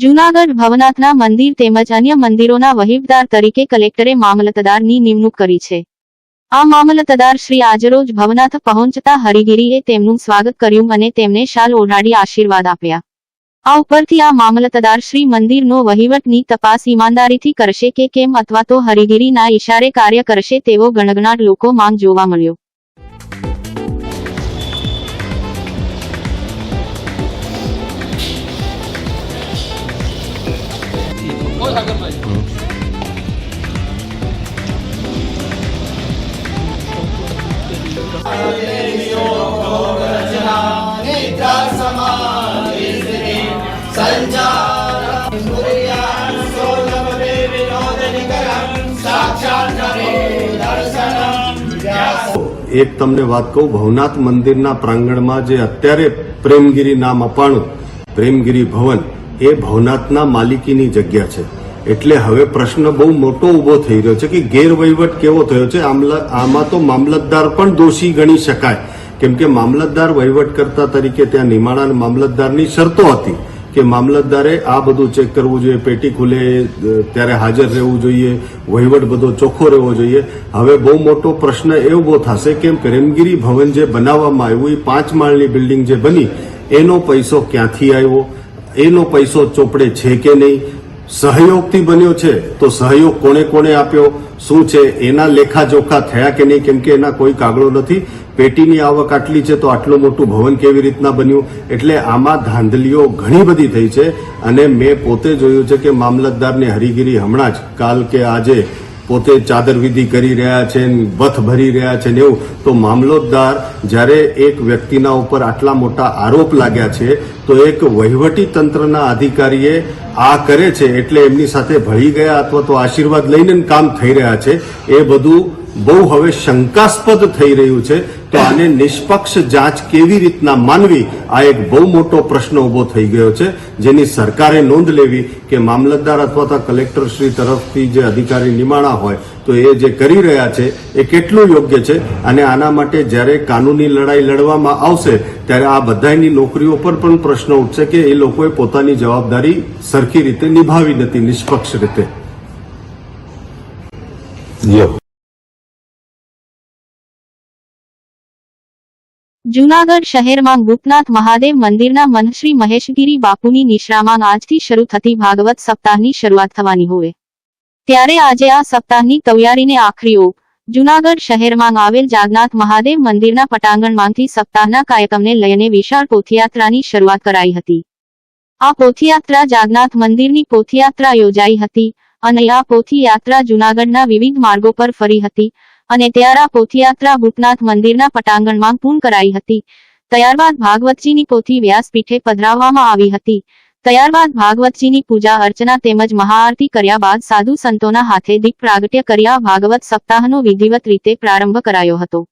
જૂનાગઢ ભવનાથના મંદિર તેમજ અન્ય મંદિરોના વહીવટદાર તરીકે કલેક્ટરે મામલતદારની નિમણૂક કરી છે। આ મામલતદાર શ્રી આજરોજ ભવનાથ પહોંચતા હરિગીરીએ તેમનું સ્વાગત કર્યું અને તેમને શાલ ઓઢાડી આશીર્વાદ આપ્યા। આ ઉપરથી આ મામલતદાર શ્રી મંદિરનો વહીવટની તપાસ ઈમાનદારીથી કરશે કે કેમ અથવા તો હરિગીરીના ઈશારે કાર્ય કરશે તેવો ગણગણાટ લોકોમાં જોવા મળ્યો। એક તમને વાત કહું, ભવનાથ મંદિરના પ્રાંગણમાં જે અત્યારે પ્રેમગીરી નામ અપાણું પ્રેમગીરી ભવન એ ભવનાથના માલિકીની જગ્યા છે। એટલે હવે પ્રશ્ન બહુ મોટો ઉભો થઈ રહ્યો છે કે ગેરવહીવટ કેવો થયો છે। આમાં તો મામલતદાર પણ દોષી ગણી શકાય, કેમ કે મામલતદાર વહીવટકર્તા તરીકે ત્યાં નિમાણા મામલતદારની શરતો હતી કે મામલતદારે આ બધું ચેક કરવું જોઈએ, પેટી ખુલે ત્યારે હાજર રહેવું જોઈએ, વહીવટ બધો ચોખ્ખો રહેવો જોઈએ। હવે બહુ મોટો પ્રશ્ન એ ઉભો થશે કે પ્રેમગીરી ભવન જે બનાવવામાં આવ્યું એ 5 માળની બિલ્ડિંગ જે બની એનો પૈસો ક્યાંથી આવ્યો, એનો પૈસો ચોપડે છે કે નહીં, સહયોગથી બન્યો છે તો સહયોગ કોને કોને આપ્યો, શું છે એના લેખાજોખા થયા કે નહીં, કેમ કે એના કોઈ કાગળો નથી। પેટીની આવક આટલી છે તો આટલું મોટું ભવન કેવી રીતના બન્યું? એટલે આમાં ધાંધલીઓ ઘણી બધી થઈ છે અને મેં પોતે જોયું છે કે મામલતદારને હરિગીરી હમણાં જ કાલ કે આજે પોતે ચાદર વિધિ કરી રહ્યા છે, બથ ભરી રહ્યા છે ને એવું। તો મામલતદાર જ્યારે એક વ્યક્તિના ઉપર આટલા મોટા આરોપ લાગ્યા છે તો એક વહીવટી તંત્રના અધિકારીએ આ કરે છે એટલે એમની સાથે ભળી ગયા અથવા તો આશીર્વાદ લઈને કામ થઈ રહ્યા છે, એ બધું બહુ હવે શંકાસ્પદ થઈ રહ્યું છે। તો આને નિષ્પક્ષ જાંચ કેવી રીતના માનવી, આ એક બહુ મોટો પ્રશ્ન ઉભો થઈ ગયો છે, જેની સરકારે નોંધ લેવી કે મામલતદાર અથવા તો કલેક્ટર શ્રી તરફથી જે અધિકારી નિમાણા હોય તો એ જે કરી રહ્યા છે એ કેટલું યોગ્ય છે। અને આના માટે જ્યારે કાનૂની લડાઈ લડવામાં આવશે ત્યારે આ બધાની નોકરીઓ પર પણ પ્રશ્ન ઉઠશે કે એ લોકોએ પોતાની જવાબદારી સરખી રીતે નિભાવી નથી, નિષ્પક્ષ રીતે। જૂનાગઢ શહેરમાં ગુપ્તનાથ મહાદેવ મંદિરના મહંત શ્રી મહેશગીરી બાપુની નિશ્રામાં આજથી શરૂ થતી ભાગવત સપ્તાહની શરૂઆત થવાની હોય ત્યારે આજે આ સપ્તાહની તૈયારીને આખરી ઓપ જૂનાગઢ શહેરમાં આવેલ જાગનાથ મહાદેવ મંદિરના પટાંગણમાંથી સપ્તાહના કાર્યક્રમને લઈને વિશાળ પોથયાત્રાની શરૂઆત કરાઈ હતી। આ પોથયાત્રા જાગનાથ મંદિરની પોથયાત્રા યોજાઈ હતી અને આ પોથયાત્રા જૂનાગઢના વિવિધ માર્ગો પર ફરી હતી અને ત્યારે પોથયાત્રા ભૂતનાથ મંદિરના પટાંગણમાં પૂર્ણ કરાઈ હતી। ત્યારબાદ ભાગવતજીની પોથી વ્યાસપીઠે પધરાવવામાં આવી હતી। ત્યારબાદ ભાગવતજીની પૂજા અર્ચના તેમજ મહાઆરતી કર્યા બાદ સાધુ સંતોના હાથે દીપ પ્રાગટ્ય કર્યા ભાગવત સપ્તાહનો વિધિવત રીતે પ્રારંભ કરાયો હતો।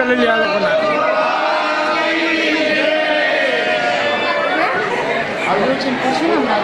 લઈ લે આ લોકોના. આયોજન કરશું ને હમણાં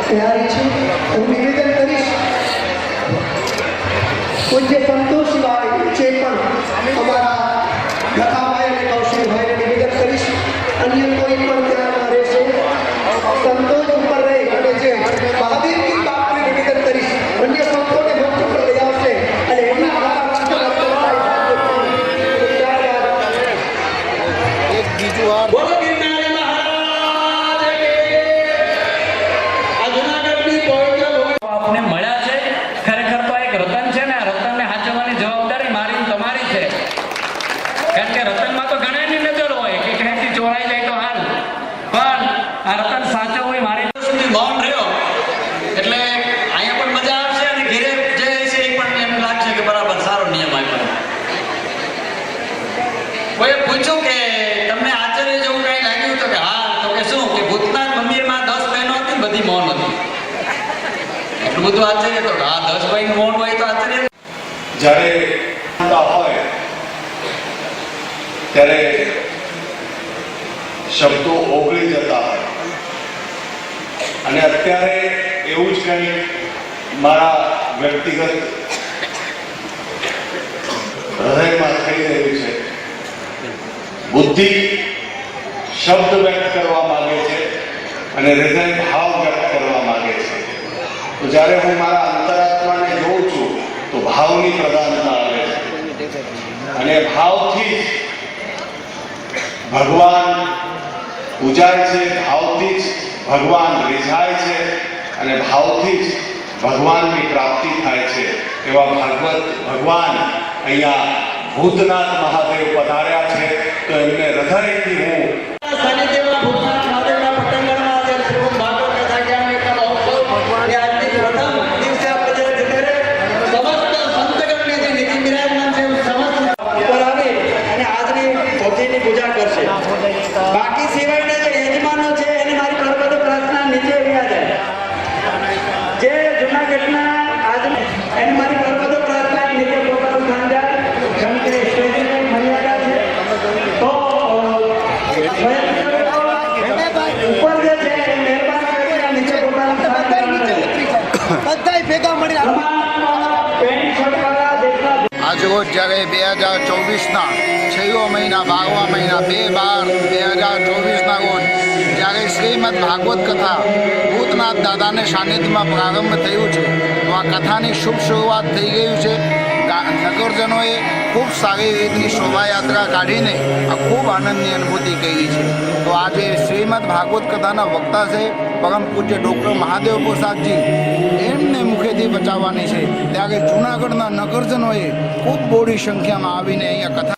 તૈયારી છે હું નિવેદન કરીશ. પૂજ્ય સંતોષભાઈ જે પણ અમારા લખાભાઈ અને કૌશલભાઈને નિવેદન કરીશ. અન્ય કોઈ પણ ધ્યાનમાં રહેશે સંતોષ ઉપર રહી અને જે મહાવીરજી બાપને નિવેદન કરીશ. અન્ય સંતોને મુક્ત ઉપર લઈ આવશે અને એમના એક બીજું વાર પૂછ્યું કે તમને આશ્ચર્ય જેવું કઈ લાગ્યું તો કે હા તો કે શું કે ભૂતનાથ મંદિરમાં 10 બહેનો હતી બધી મૌન હતી. એટલું બધું આશ્ચર્ય તો હા 10 ભાઈ મૌન હોય તો આશ્ચર્ય. જ્યારે હોય ત્યારે શબ્દો ઓગળી જતા હોય અને અત્યારે એવું જ કંઈ મારા વ્યક્તિગત હૃદયમાં થઈ રહ્યું છે. બુદ્ધિ શબ્દ વ્યક્ત કરવા માંગે છે અને હૃદય ભાવ વ્યક્ત કરવા માંગે છે. તો જ્યારે હું મારા અંતરાત્માને જોઉં છું તો ભાવની પ્રધાનતા આવે છે અને ભાવથી ભગવાન પૂજાય છે, ભાવથી જ ભગવાન રીઝાય છે અને ભાવથી જ ભગવાનની પ્રાપ્તિ થાય છે એવા ભગવાન અહીંયા ભૂતનાથ મહાદેવ પધાર્યા છે તો એમને હૃદયથી હું સાનિધ્યમાં ભૂતનાથ મહાદેવના પટ્ટંગણમાં આજે શ્રીમદ ભાગવત કથા જ્ઞાન એકતા મહોત્સવ એ આજથી પ્રથમ દિવસે આપણે જ્યારે ત્યારે સમસ્ત સંતગણની જે નીતિ બિરાજમાન છે સમસ્ત ઉપર આવી અને આજની પોથીની પૂજા કરશે. બાકી સિવાયના જે યજમાનો છે એને મારી પરબત પ્રાર્થના નીચે રહ્યા જાય. જે જૂનાગઢના આજ એને મારી પરબત પ્રાર્થના નીચે પોતાનું સ્થાન જાય. જેમ કે સ્ટેજની મર્યાદા છે તો ઉપર જે છે એ મહેરબાની કરીને નીચે પોતાનું સ્થાન બધાય ભેગા મળીને પેન્ટ શર્ટવાળા દેખના આજરોજ જ્યારે 2024ના 6 મહિના 12મા મહિના 2/12/2024ના રોજ જ્યારે શ્રીમદ ભાગવત કથા ભૂતનાથ દાદાને સાનિધ્યમાં પ્રારંભ થયું છે તો આ કથાની શુભ શરૂઆત થઈ ગયું છે. નગરજનોએ ખૂબ સારી રીતની શોભાયાત્રા કાઢીને આ ખૂબ આનંદની અનુભૂતિ કરી છે. તો આજે શ્રીમદ ભાગવત કથાના વક્તા છે પરમ પૂજ્ય ડૉક્ટર મહાદેવ પ્રસાદજી, એમને મુખેથી બચાવવાની છે ત્યારે જૂનાગઢના નગરજનોએ ખૂબ બોડી સંખ્યામાં આવીને અહીંયા કથા